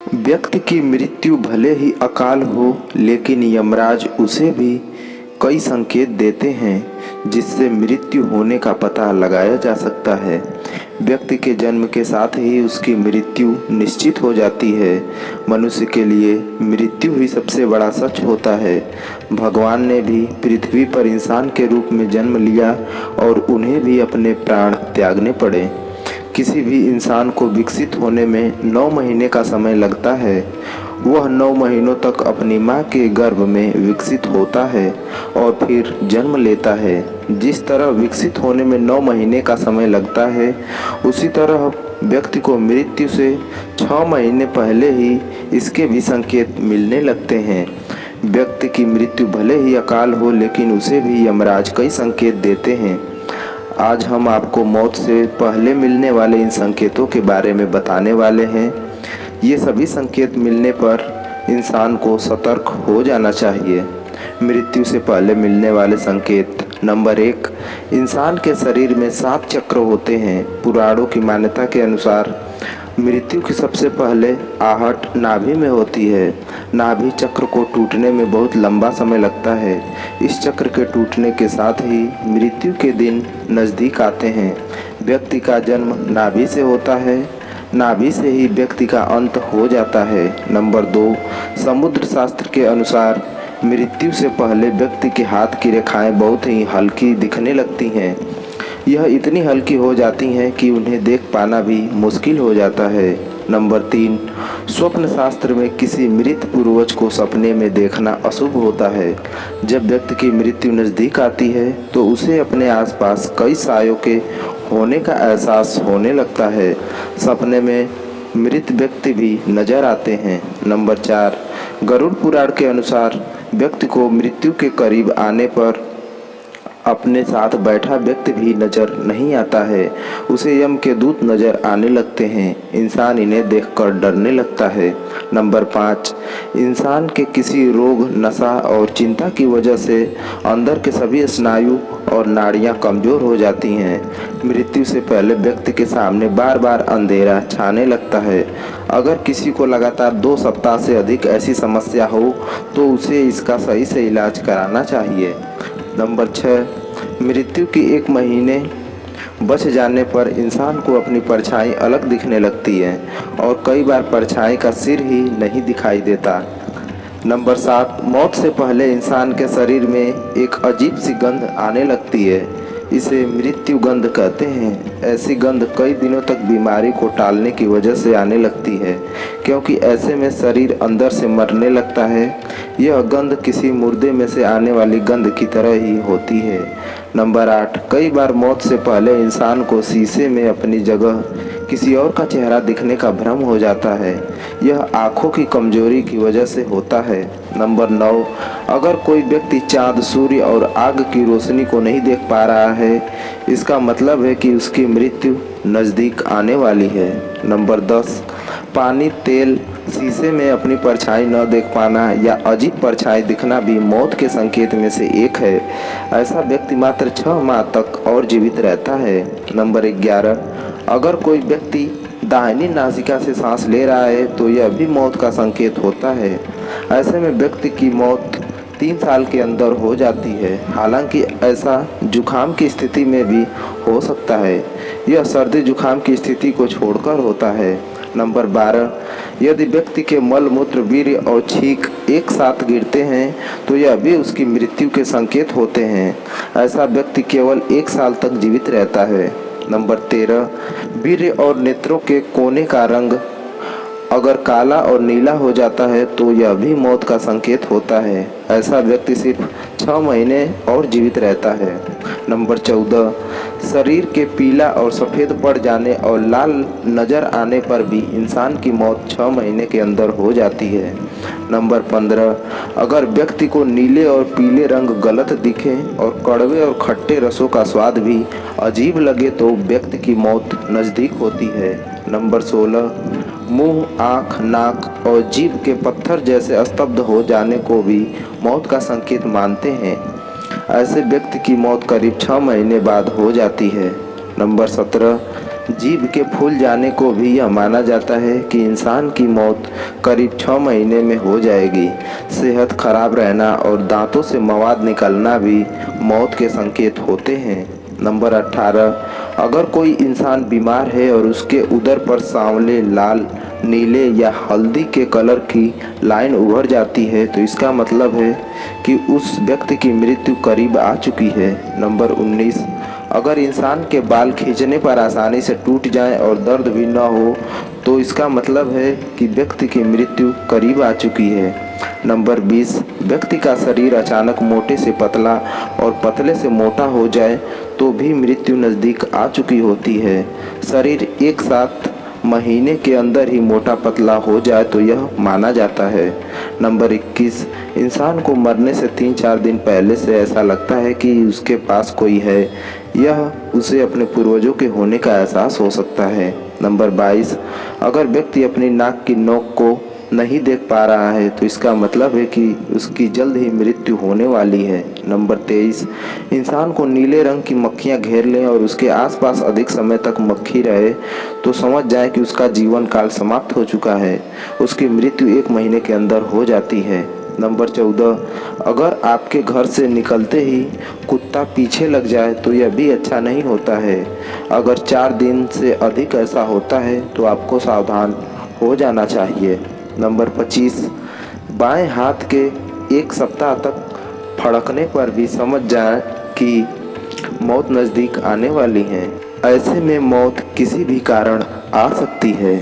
व्यक्ति की मृत्यु भले ही अकाल हो, लेकिन यमराज उसे भी कई संकेत देते हैं जिससे मृत्यु होने का पता लगाया जा सकता है। व्यक्ति के जन्म के साथ ही उसकी मृत्यु निश्चित हो जाती है। मनुष्य के लिए मृत्यु ही सबसे बड़ा सच होता है। भगवान ने भी पृथ्वी पर इंसान के रूप में जन्म लिया और उन्हें भी अपने प्राण त्यागने पड़े। किसी भी इंसान को विकसित होने में 9 महीने का समय लगता है। वह 9 महीनों तक अपनी माँ के गर्भ में विकसित होता है और फिर जन्म लेता है। जिस तरह विकसित होने में 9 महीने का समय लगता है, उसी तरह व्यक्ति को मृत्यु से 6 महीने पहले ही इसके भी संकेत मिलने लगते हैं। व्यक्ति की मृत्यु भले ही अकाल हो, लेकिन उसे भी यमराज कई संकेत देते हैं। आज हम आपको मौत से पहले मिलने वाले इन संकेतों के बारे में बताने वाले हैं। ये सभी संकेत मिलने पर इंसान को सतर्क हो जाना चाहिए। मृत्यु से पहले मिलने वाले संकेत। नंबर 1, इंसान के शरीर में 7 चक्र होते हैं। पुराणों की मान्यता के अनुसार मृत्यु की सबसे पहले आहट नाभि में होती है। नाभि चक्र को टूटने में बहुत लंबा समय लगता है। इस चक्र के टूटने के साथ ही मृत्यु के दिन नज़दीक आते हैं। व्यक्ति का जन्म नाभि से होता है, नाभि से ही व्यक्ति का अंत हो जाता है। नंबर 2, समुद्र शास्त्र के अनुसार मृत्यु से पहले व्यक्ति के हाथ की रेखाएं बहुत ही हल्की दिखने लगती हैं। यह इतनी हल्की हो जाती हैं कि उन्हें देख पाना भी मुश्किल हो जाता है। नंबर 3, स्वप्न शास्त्र में किसी मृत पूर्वज को सपने में देखना अशुभ होता है। जब व्यक्ति की मृत्यु नज़दीक आती है तो उसे अपने आसपास कई सायों के होने का एहसास होने लगता है। सपने में मृत व्यक्ति भी नजर आते हैं। नंबर 4, गरुड़ पुराण के अनुसार व्यक्ति को मृत्यु के करीब आने पर अपने साथ बैठा व्यक्ति भी नजर नहीं आता है। उसे यम के दूत नजर आने लगते हैं। इंसान इन्हें देखकर डरने लगता है। नंबर 5, इंसान के किसी रोग, नशा और चिंता की वजह से अंदर के सभी स्नायु और नाड़ियां कमज़ोर हो जाती हैं। मृत्यु से पहले व्यक्ति के सामने बार बार अंधेरा छाने लगता है। अगर किसी को लगातार 2 सप्ताह से अधिक ऐसी समस्या हो तो उसे इसका सही से इलाज कराना चाहिए। नंबर 6, मृत्यु की 1 महीने बच जाने पर इंसान को अपनी परछाई अलग दिखने लगती है और कई बार परछाई का सिर ही नहीं दिखाई देता। नंबर 7, मौत से पहले इंसान के शरीर में एक अजीब सी गंध आने लगती है। इसे मृत्यु गंध कहते हैं। ऐसी गंध कई दिनों तक बीमारी को टालने की वजह से आने लगती है, क्योंकि ऐसे में शरीर अंदर से मरने लगता है। यह गंध किसी मुर्दे में से आने वाली गंध की तरह ही होती है। नंबर 8, कई बार मौत से पहले इंसान को शीशे में अपनी जगह किसी और का चेहरा दिखने का भ्रम हो जाता है। यह आँखों की कमजोरी की वजह से होता है। नंबर 9, अगर कोई व्यक्ति चाँद, सूर्य और आग की रोशनी को नहीं देख पा रहा है, इसका मतलब है कि उसकी मृत्यु नज़दीक आने वाली है। नंबर 10, पानी, तेल, शीशे में अपनी परछाई न देख पाना या अजीब परछाई दिखना भी मौत के संकेत में से एक है। ऐसा व्यक्ति मात्र 6 माह तक और जीवित रहता है। नंबर 11, अगर कोई व्यक्ति दाहिनी नासिका से सांस ले रहा है तो यह भी मौत का संकेत होता है। ऐसे में व्यक्ति की मौत 3 साल के अंदर हो जाती है। हालांकि ऐसा जुखाम की स्थिति में भी हो सकता है। यह सर्दी जुखाम की स्थिति को छोड़कर होता है। नंबर 12, यदि व्यक्ति के मल, मूत्र, वीर्य और छींक एक साथ गिरते हैं तो यह भी उसकी मृत्यु के संकेत होते हैं। ऐसा व्यक्ति केवल 1 साल तक जीवित रहता है। नंबर 13, वीर्य और नेत्रों के कोने का रंग अगर काला और नीला हो जाता है तो यह भी मौत का संकेत होता है। ऐसा व्यक्ति सिर्फ 6 महीने और जीवित रहता है। नंबर 14, शरीर के पीला और सफ़ेद पड़ जाने और लाल नज़र आने पर भी इंसान की मौत 6 महीने के अंदर हो जाती है। नंबर 15, अगर व्यक्ति को नीले और पीले रंग गलत दिखे और कड़वे और खट्टे रसों का स्वाद भी अजीब लगे तो व्यक्ति की मौत नज़दीक होती है। नंबर 16, मुंह, आँख, नाक और जीभ के पत्थर जैसे स्तब्ध हो जाने को भी मौत का संकेत मानते हैं। ऐसे व्यक्ति की मौत करीब 6 महीने बाद हो जाती है। नंबर 17, जीभ के फूल जाने को भी यह माना जाता है कि इंसान की मौत करीब 6 महीने में हो जाएगी। सेहत खराब रहना और दांतों से मवाद निकलना भी मौत के संकेत होते हैं। नंबर 18, अगर कोई इंसान बीमार है और उसके उदर पर सांवले, लाल, नीले या हल्दी के कलर की लाइन उभर जाती है तो इसका मतलब है कि उस व्यक्ति की मृत्यु करीब आ चुकी है। नंबर 19, अगर इंसान के बाल खींचने पर आसानी से टूट जाएं और दर्द भी न हो तो इसका मतलब है कि व्यक्ति की मृत्यु करीब आ चुकी है। नंबर 20, व्यक्ति का शरीर अचानक मोटे से पतला और पतले से मोटा हो जाए तो भी मृत्यु नज़दीक आ चुकी होती है। शरीर एक साथ महीने के अंदर ही मोटा पतला हो जाए तो यह माना जाता है। नंबर 21, इंसान को मरने से 3-4 दिन पहले से ऐसा लगता है कि उसके पास कोई है। यह उसे अपने पूर्वजों के होने का एहसास हो सकता है। नंबर 22, अगर व्यक्ति अपनी नाक की नोक को नहीं देख पा रहा है तो इसका मतलब है कि उसकी जल्द ही मृत्यु होने वाली है। नंबर 23, इंसान को नीले रंग की मक्खियां घेर लें और उसके आसपास अधिक समय तक मक्खी रहे तो समझ जाए कि उसका जीवन काल समाप्त हो चुका है। उसकी मृत्यु 1 महीने के अंदर हो जाती है। नंबर 14, अगर आपके घर से निकलते ही कुत्ता पीछे लग जाए तो यह भी अच्छा नहीं होता है। अगर 4 दिन से अधिक ऐसा होता है तो आपको सावधान हो जाना चाहिए। नंबर 25, बाएं हाथ के 1 सप्ताह तक फड़कने पर भी समझ जाएं कि मौत नज़दीक आने वाली है। ऐसे में मौत किसी भी कारण आ सकती है।